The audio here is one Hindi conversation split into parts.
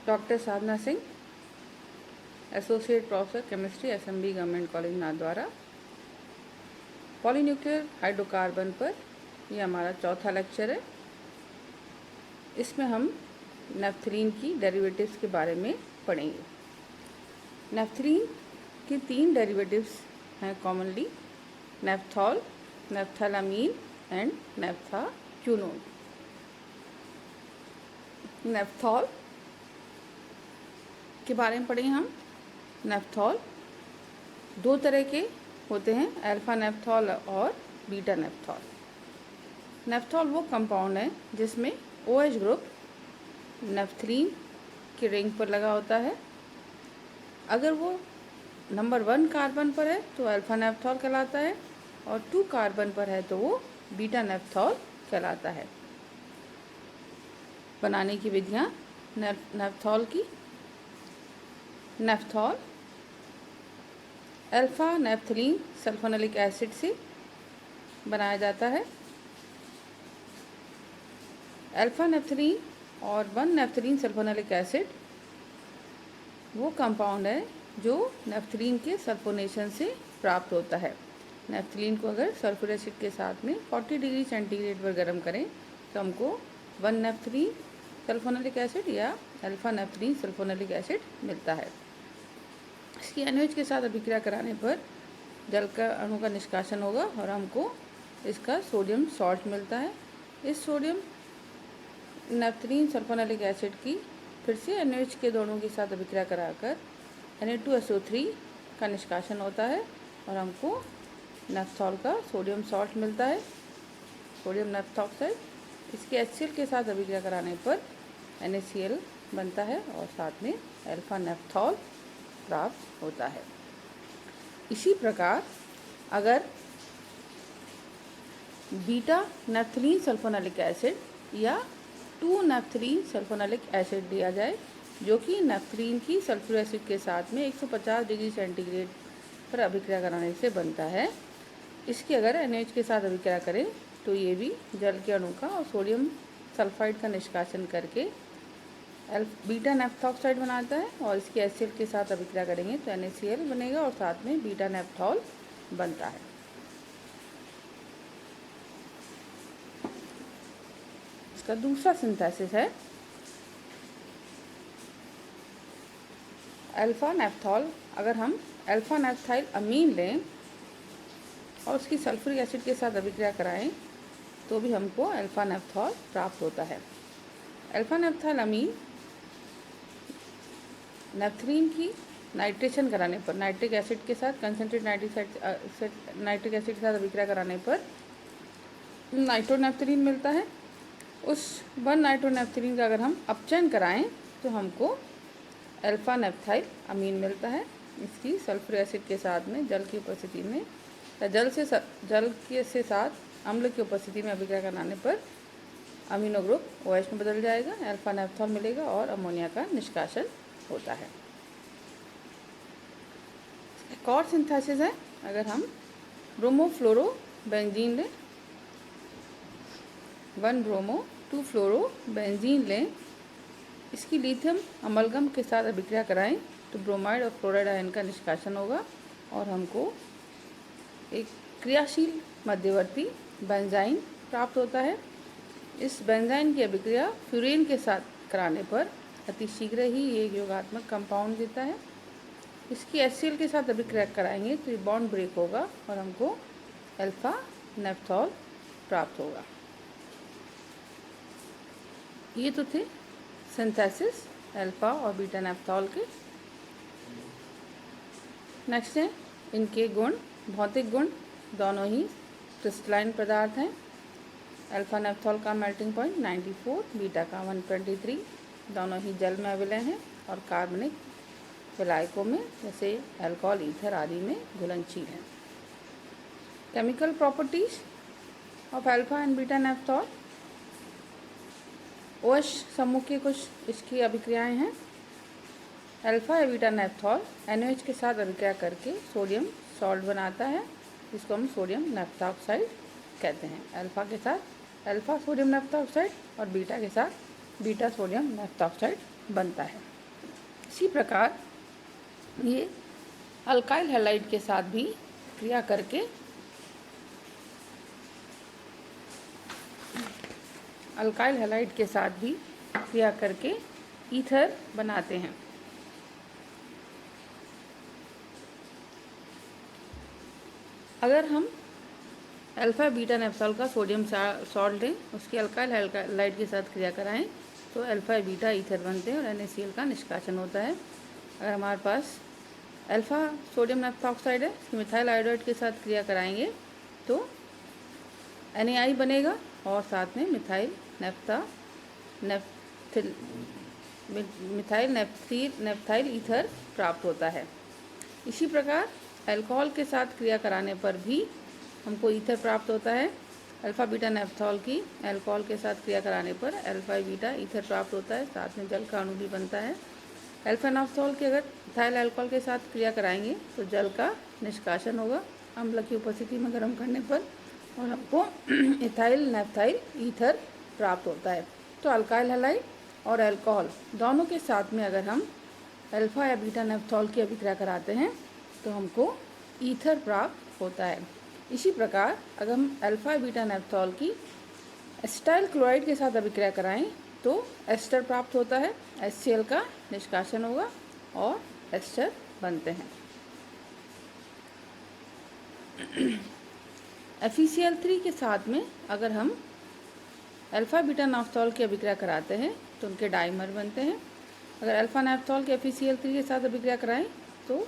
Doctor Sadhana Singh, associate professor chemistry, SMB government college Nathdwara. Polynuclear hydrocarbon पर ये हमारा चौथा लेक्चर है। इसमें हम नेफ्थलीन की डेरिवेटिव्स के बारे में पढ़ेंगे। नेफ्थलीन के 3 डेरिवेटिव्स हैं कॉमनली: नेफ्थॉल, नेफ्थैलामीन एंड नेफ्थाक्यूनोन। नेफ्थॉल के बारे में पढ़ेंगे हम। नेफ्थॉल 2 तरह के होते हैं, अल्फ़ा नेफ्थॉल और बीटा नेफ्थॉल। नेफ्थॉल वो कंपाउंड है जिसमें OH ग्रुप नेफ्थलीन के रिंग पर लगा होता है। अगर वो नंबर 1 कार्बन पर है तो अल्फ़ा नेफ्थॉल कहलाता है, और 2 कार्बन पर है तो वो बीटा नेफ्थॉल कहलाता है। बनाने की विधियाँ नेफ्थॉल की: naphthol alpha naphthalene sulphonic acid से बनाया जाता है। अल्फ़ा नेफ्थलीन और 1 नेफ्थलीन सल्फोनिक एसिड वो कंपाउंड है जो नेफ्थलीन के सल्फोनेशन से प्राप्त होता है। नेफ्थलीन को अगर सल्फ्यूरिक एसिड के साथ में 40 डिग्री सेंटीग्रेड पर गर्म करें तो हमको 1 नेफ्थलीन सल्फोनिक एसिड या अल्फ़ा नेफ्थलीन सल्फोनिक एसिड मिलता है। इसकी NaOH के साथ अभिक्रिया कराने पर जल का अणु का निष्कासन होगा और हमको इसका सोडियम सॉल्ट मिलता है। इस सोडियम नेफ्थलीन सल्फोनिक एसिड की फिर से NaOH के दोनों के साथ अभिक्रिया कराकर Na2SO3 का निष्कासन होता है और हमको नेफ्थॉल का सोडियम सॉल्ट मिलता है, सोडियम नेफ्थॉक्साइड। इसके HCl के साथ अभिक्रिया कराने पर NaCl बनता है और साथ में अल्फ़ा नेफ्थॉल प्राप्त होता है। इसी प्रकार अगर बीटा नेफ्थलीन सल्फोनिक एसिड या 2 नेफ्थलीन सल्फोनिक एसिड लिया जाए, जो कि नेफ्थलीन की सल्फ्यूरिक एसिड के साथ में 150 डिग्री सेंटीग्रेड पर अभिक्रिया कराने से बनता है। इसकी अगर NaOH के साथ अभिक्रिया करें तो ये भी जल के अणु का और सोडियम सल्फाइड का निष्कासन करके बीटा नेफ्थॉक्साइड बनाता है, और इसके HCl के साथ अभिक्रिया करेंगे तो NaCl बनेगा और साथ में बीटा नेफ्थॉल बनता है। इसका दूसरा सिंथेसिस है अल्फ़ा नेफ्थॉल। अगर हम अल्फ़ा नेफ्थाइल अमीन लें और उसकी सल्फ्यूरिक एसिड के साथ अभिक्रिया कराएं तो भी हमको अल्फ़ा नेफ्थॉल प्राप्त होता है। अल्फ़ा नेफ्थाइल अमीन नेफ्थलीन की नाइट्रेशन कराने पर, नाइट्रिक एसिड के साथ कंसनट्रेट नाइट्रिक एसिड के साथ अभिक्रिया कराने पर नाइट्रोनेफ्थलीन मिलता है। उस 1 नाइट्रोनेफ्थलीन का अगर हम अपचयन कराएं तो हमको अल्फ़ा नेफ्थाइल अमीन मिलता है। इसकी सल्फ्यूरिक एसिड के साथ में जल की उपस्थिति में या जल के साथ अम्ल की उपस्थिति में अभिक्रिया कराने पर अमीनो ग्रुप OH में बदल जाएगा, अल्फ़ा नेफ्थॉल मिलेगा और अमोनिया का निष्कासन होता है। एक और सिंथेसिस है, अगर हम ब्रोमोफ्लोरोबेंजीन लें, 1 ब्रोमो 2 फ्लोरोबेंजीन लें, इसकी लिथियम अमलगम के साथ अभिक्रिया कराएं तो ब्रोमाइड और फ्लोराइड आयन का निष्कासन होगा और हमको एक क्रियाशील मध्यवर्ती बेंजाइन प्राप्त होता है। इस बेंजाइन की अभिक्रिया फ्यूरेन के साथ कराने पर अति शीघ्र ही ये योगात्मक कंपाउंड देता है। इसकी HCl के साथ अभिक्रिया कराएंगे तो ये बॉन्ड ब्रेक होगा और हमको अल्फ़ा नेफ्थॉल प्राप्त होगा। ये तो थे सिंथेसिस अल्फ़ा और बीटा नेफ्थॉल के। नेक्स्ट है इनके गुण, भौतिक गुण। दोनों ही क्रिस्टलाइन पदार्थ हैं। अल्फ़ा नेफ्थॉल का मेल्टिंग पॉइंट 94, बीटा का 123। दोनों ही जल में अविलय हैं और कार्बनिक विलायकों में जैसे अल्कोहल, ईथर आदि में घुलनशील हैं। Chemical properties of alpha and beta naphthol. OH समूह की कुछ इसकी अभिक्रियाएं हैं। अल्फ़ा या बीटा नेफ्थॉल NaOH के साथ अभिक्रिया करके सोडियम सॉल्ट बनाता है, जिसको हम सोडियम नेफ्थॉक्साइड कहते हैं। अल्फ़ा के साथ अल्फ़ा सोडियम नेफ्थॉक्साइड और बीटा के साथ बीटा सोडियम नेफ्थॉक्साइड बनता है। इसी प्रकार ये अल्काइल हैलाइड के साथ भी क्रिया करके अल्काइल हैलाइड के साथ भी क्रिया करके ईथर बनाते हैं। अगर हम अल्फा बीटा नेप्थॉल का सोडियम सॉल्ट लें, उसके अल्काइल हैलाइड के साथ क्रिया कराएं तो अल्फा बीटा ईथर बनते हैं और NaCl का निष्कासन होता है। अगर हमारे पास अल्फा सोडियम नेप्थॉक्साइड है, मिथाइल आयोडाइड के साथ क्रिया कराएंगे तो NaI बनेगा और साथ में मिथाइल नेप्थाइल ईथर प्राप्त होता है। इसी प्रकार अल्कोहल के साथ क्रिया कराने पर भी हमको ईथर प्राप्त होता है। अल्फा बीटा नेप्थॉल की अल्कोहल के साथ क्रिया कराने पर अल्फा बीटा ईथर प्राप्त होता है, साथ में जल का अणु भी बनता है। अल्फा नेप्थॉल की अगर इथाइल अल्कोहल के साथ क्रिया कराएंगे तो जल का निष्कासन होगा अम्ल की उपस्थिति में गर्म करने पर और हमको इथाइल नेप्थाइल ईथर प्राप्त होता है। तो अल्काइल हैलाइड और अल्कोहल दोनों के साथ में अगर हम अल्फा या बीटा नेप्थॉल की अभिक्रिया कराते हैं तो हमको ईथर प्राप्त होता है। इसी प्रकार अगर हम अल्फा बीटा नेप्थॉल की एसिटाइल क्लोराइड के साथ अभिक्रिया कराएं तो एस्टर प्राप्त होता है, HCl का निष्कासन होगा और एस्टर बनते हैं। FeCl3 के साथ में अगर हम अल्फा बीटा नेप्थॉल की अभिक्रिया कराते हैं तो उनके डाइमर बनते हैं। अगर अल्फा नेप्थॉल के FeCl3 के साथ अभिक्रिया कराएं तो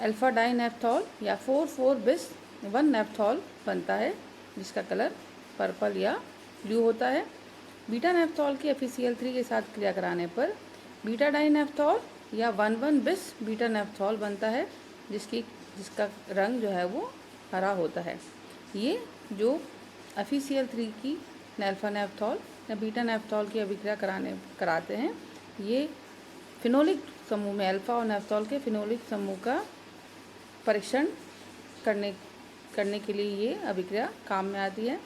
अल्फा डाई नेप्थॉल या 4,4-bis 1 नेप्थॉल बनता है जिसका कलर पर्पल या ब्लू होता है। बीटा नेप्थॉल के FeCl3 के साथ क्रिया कराने पर बीटा डाई नेप्थॉल या 1,1-bis बीटा नेप्थॉल बनता है जिसका रंग जो है वो हरा होता है। ये जो FeCl3 की अल्फा नेप्थॉल या बीटा नेप्थॉल की अभिक्रिया कराते हैं ये फिनोलिक समूह में अल्फा और नेप्थॉल के फिनोलिक समूह का परीक्षण करने के लिए ये अभिक्रिया काम में आती है।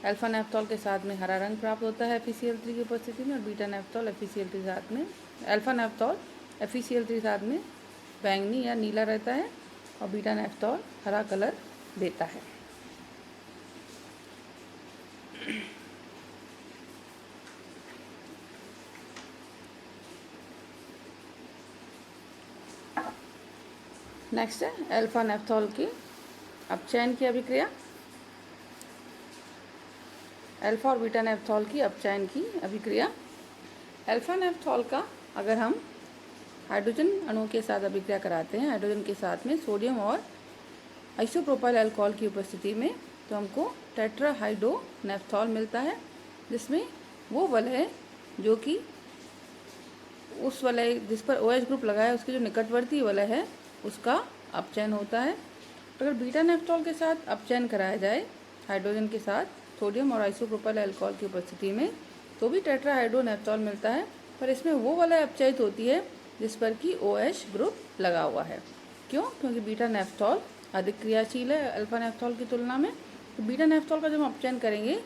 अल्फा नेप्थॉल के साथ में हरा रंग प्राप्त होता है FeCl3 की उपस्थिति में और बीटा नेप्थॉल FeCl3 साथ में अल्फा नेप्थॉल FeCl3 साथ में बैंगनी या नीला रहता है और बीटा नेप्थॉल हरा कलर देता है। नेक्स्ट है अल्फा नेप्थॉल की अपचयन की अभिक्रिया। अल्फा और बीटा नेप्थॉल की अपचयन की अभिक्रिया। अल्फा नेप्थॉल का अगर हम हाइड्रोजन अणुओं के साथ अभिक्रिया कराते हैं, हाइड्रोजन के साथ में सोडियम और आइसोप्रोपाइल अल्कोहल की उपस्थिति में, तो हमको टेट्राहाइड्रो नेप्थॉल मिलता है जिसमें वो वलय जो कि उस वलय जिस पर OH ग्रुप लगा है उसके जो निकटवर्ती वलय है उसका अपचयन होता है। अगर बीटा नेप्थॉल के साथ अपचयन कराया जाए हाइड्रोजन के साथ सोडियम और आइसोप्रोपाइल अल्कोहल की उपस्थिति में तो भी टेट्राहाइड्रो नेप्थॉल मिलता है, पर इसमें वो वलय अपचयित होती है जिस पर कि OH ग्रुप लगा हुआ है। क्यों? क्योंकि बीटा नेप्थॉल अधिक क्रियाशील है अल्फा नेप्थॉल की तुलना में। तो बीटा नेप्थॉल का जब हम अपचयन करेंगे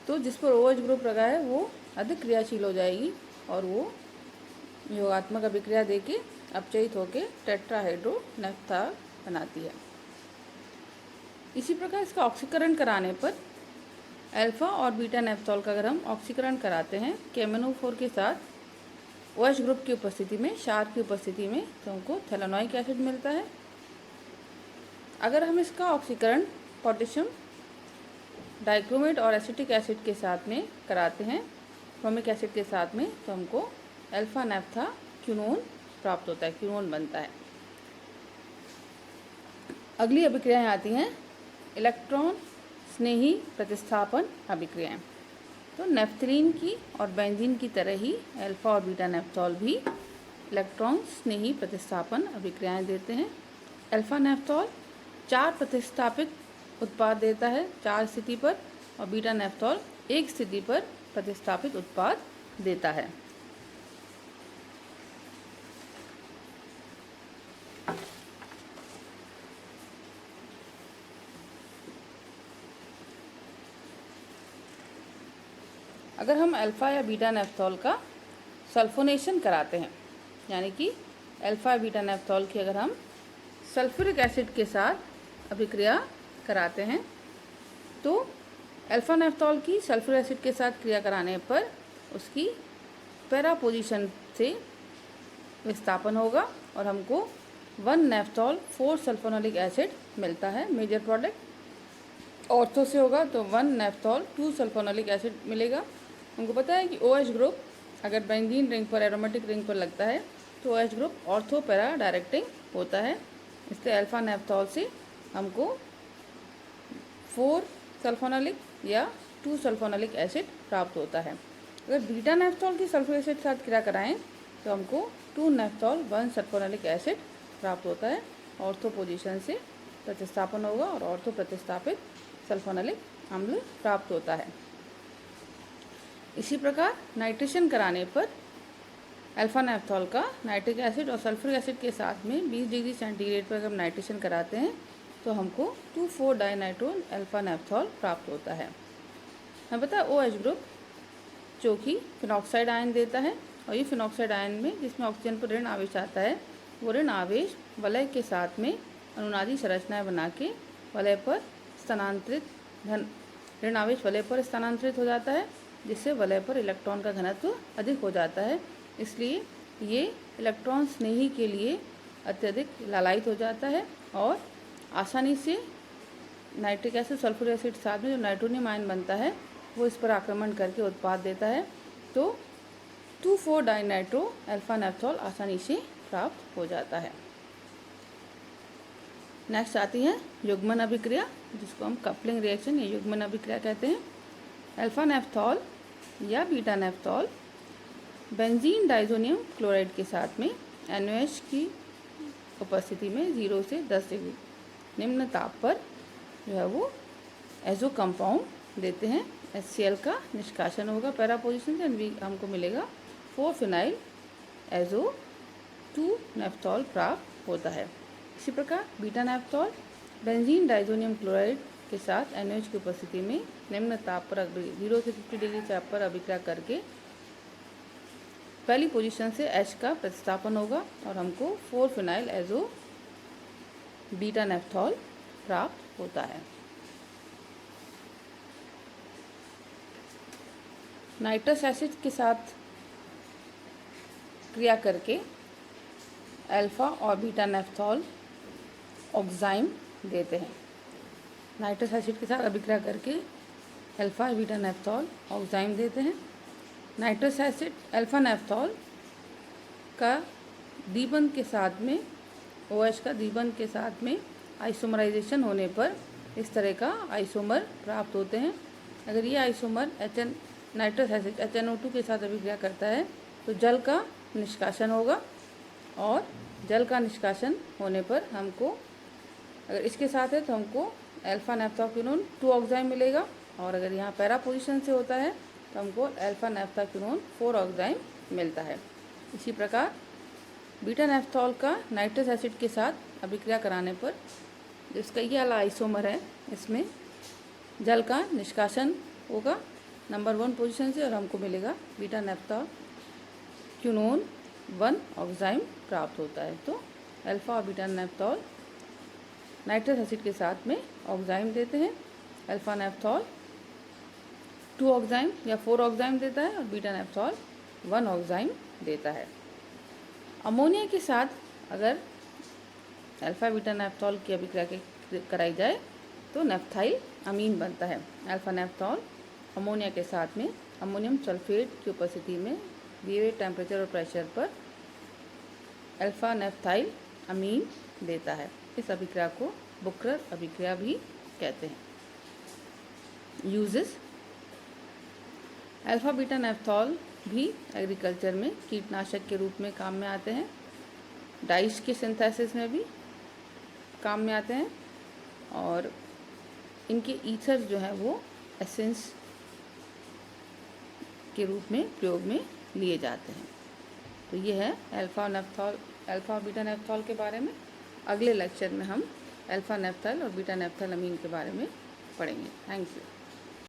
तो जिस पर OH ग्रुप लगा है वो अधिक क्रियाशील हो जाएगी और वो योगात्मक अभिक्रिया देके अपचयित होकर टेट्राहाइड्रो नेप्थॉल बनाती है। इसी प्रकार इसका ऑक्सीकरण कराने पर अल्फा और बीटा नेप्थॉल का अगर हम ऑक्सीकरण कराते हैं KMnO4 के साथ OH ग्रुप की उपस्थिति में, क्षार की उपस्थिति में, तो हमको थैलानोइक एसिड मिलता है। अगर हम इसका ऑक्सीकरण पोटेशियम डाइक्रोमेट और एसिटिक एसिड के साथ में कराते हैं, क्रोमिक एसिड के साथ में, तो हमको अल्फा नेप्था क्यूनोन प्राप्त होता है, क्यूनोन बनता है। अगली अभिक्रियाएं आती हैं इलेक्ट्रॉन स्नेही प्रतिस्थापन अभिक्रियाएं। तो नेफ्थलीन की और बेंजीन की तरह ही अल्फा और बीटा नेप्थॉल भी इलेक्ट्रॉन स्नेही प्रतिस्थापन अभिक्रियाएं देते हैं। अल्फा नेप्थॉल 4 प्रतिस्थापित उत्पाद देता है 4 स्थिति पर और बीटा नेप्थॉल 1 स्थिति पर प्रतिस्थापित उत्पाद देता है। अगर हम अल्फा या बीटा नेप्थॉल का सल्फोनेशन कराते हैं यानी कि अल्फ़ा बीटा नेफ्थॉल की अगर हम सल्फ्यूरिक एसिड के साथ अभिक्रिया कराते हैं तो अल्फ़ा नेफ्थॉल की सल्फ्यूरिक एसिड के साथ क्रिया कराने पर उसकी पैरा पोजीशन से विस्थापन होगा और हमको 1 नेफ्थॉल 4 सल्फोनोलिक एसिड मिलता है। मेजर प्रोडक्ट ऑर्थो से होगा तो 1 नेफ्थॉल 2 सल्फोनोलिक एसिड मिलेगा। हमको पता है कि OH ग्रुप अगर बेंजीन रिंग पर एरोमेटिक रिंग पर लगता है तो OH group ortho para directing होता है, इसलिए अल्फ़ा नेफ्थॉल से हमको 4 सल्फोनोलिक या 2 सल्फोनोलिक एसिड प्राप्त होता है। अगर बीटा नेफ्थॉल की सल्फ्यूरिक एसिड के साथ क्रिया कराएं तो हमको 2 नेफ्थॉल 1 सल्फोनोलिक एसिड प्राप्त होता है। ऑर्थो पोजीशन से प्रतिस्थापन होगा और ऑर्थो प्रतिस्थापित सल्फोनोलिक अम्ल प्राप्त होता है। इसी प्रकार नाइट्रेशन कराने पर अल्फ़ा नेफ्थॉल का नाइट्रिक एसिड और सल्फ्यूरिक एसिड के साथ में 20 डिग्री सेंटीग्रेड पर अगर हम नाइट्रेशन कराते हैं तो हमको 2,4 डाइनाइट्रो अल्फ़ा नेफ्थॉल प्राप्त होता है। हमें पता है OH ग्रुप जो कि फिनॉक्साइड आयन देता है और ये फिनॉक्साइड आयन में जिसमें ऑक्सीजन पर ऋण आवेश आता है वो ऋण आवेश वलय के साथ में अनुनादी संरचनाएं बना के वलय पर स्थानांतरित ऋण आवेश वलय पर स्थानांतरित हो जाता है, जिससे वलय पर इलेक्ट्रॉन का घनत्व अधिक हो जाता है। इसलिए ये इलेक्ट्रॉन स्नेही के लिए अत्यधिक लालायित हो जाता है और आसानी से नाइट्रिक एसिड सल्फ्यूरिक एसिड साथ में जो नाइट्रोनियम आयन बनता है वो इस पर आक्रमण करके उत्पाद देता है, तो 2,4 डाइनाइट्रो अल्फ़ा नेफ्थॉल आसानी से प्राप्त हो जाता है। नेक्स्ट आती है युग्मन अभिक्रिया, जिसको हम कपलिंग रिएक्शन या युग्मन अभिक्रिया कहते हैं। अल्फ़ा नेफ्थॉल या बीटा नेफ्थॉल बेंजीन डाइज़ोनियम क्लोराइड के साथ में NaOH की उपस्थिति में 0 से 10 डिग्री निम्न ताप पर जो है वो एजो कंपाउंड देते हैं। HCl का निष्कासन होगा पैरा पोजीशन से, हमको मिलेगा 4 फिनाइल एजो 2 नेफ्थॉल प्राप्त होता है। इसी प्रकार बीटा नेफ्थॉल बेंजीन डाइज़ोनियम क्लोराइड के साथ NaOH की उपस्थिति में निम्न ताप पर 0 से 50 डिग्री ताप पर अभिक्रिया करके पहली पोजीशन से H का प्रतिस्थापन होगा और हमको 4 फिनाइल एजो बीटा नेफ्थॉल प्राप्त होता है। नाइट्रस एसिड के साथ क्रिया करके अल्फ़ा और बीटा नेफ्थॉल ऑक्साइम देते हैं। नाइट्रस एसिड के साथ अभिक्रिया करके अल्फ़ा और बीटा नेफ्थॉल ऑक्साइम देते हैं। नाइट्रस एसिड अल्फ़ा नेफ्थॉल का द्विबंध के साथ में OH का द्विबंध के साथ में आइसोमराइजेशन होने पर इस तरह का आइसोमर प्राप्त होते हैं। अगर ये आइसोमर नाइट्रस एसिड HNO2 के साथ अभिक्रिया करता है तो जल का निष्कासन होगा और जल का निष्कासन होने पर हमको अगर इसके साथ है तो हमको अल्फ़ा नेफ्थाक्विनोन 2 ऑक्साइम मिलेगा और अगर यहाँ पैरा पोजीशन से होता है तो हमको अल्फ़ा नेफ्थाक्विनोन 4 ऑक्साइम मिलता है। इसी प्रकार बीटा नेफ्थॉल का नाइट्रस एसिड के साथ अभिक्रिया कराने पर जिसका ये वाला आइसोमर है इसमें जल का निष्कासन होगा नंबर 1 पोजीशन से और हमको मिलेगा बीटा नेफ्थाक्विनोन 1 ऑक्साइम प्राप्त होता है। तो अल्फ़ा और बीटा नेफ्थॉल नाइट्रस एसिड के साथ में ऑक्साइम देते हैं। अल्फ़ा नेफ्थॉल 2 ऑक्साइम या 4 ऑक्साइम देता है और बीटा नेफ्थॉल 1 ऑक्साइम देता है। अमोनिया के साथ अगर अल्फ़ा बीटा नेफ्थॉल की अभिक्रिया कराई जाए तो नेफ्थाइल अमीन बनता है। अल्फ़ा नेफ्थॉल अमोनिया के साथ में अमोनियम सल्फेट की उपस्थिति में दिए हुए टेम्परेचर और प्रेशर पर अल्फ़ा नेफ्थाइल अमीन देता है। इस अभिक्रिया को बुकरर अभिक्रिया भी कहते हैं। यूजेस अल्फ़ा बीटा नेफ्थॉल भी एग्रीकल्चर में कीटनाशक के रूप में काम में आते हैं, डाइस के सिंथेसिस में भी काम में आते हैं और इनके ईथर जो है वो एसेंस के रूप में प्रयोग में लिए जाते हैं। तो ये है अल्फ़ा बीटा नेफ्थॉल के बारे में। अगले लेक्चर में हम अल्फ़ा नेफ्थाइल और बीटा नेफ्थाइल अमीन के बारे में पढ़ेंगे। Thank you.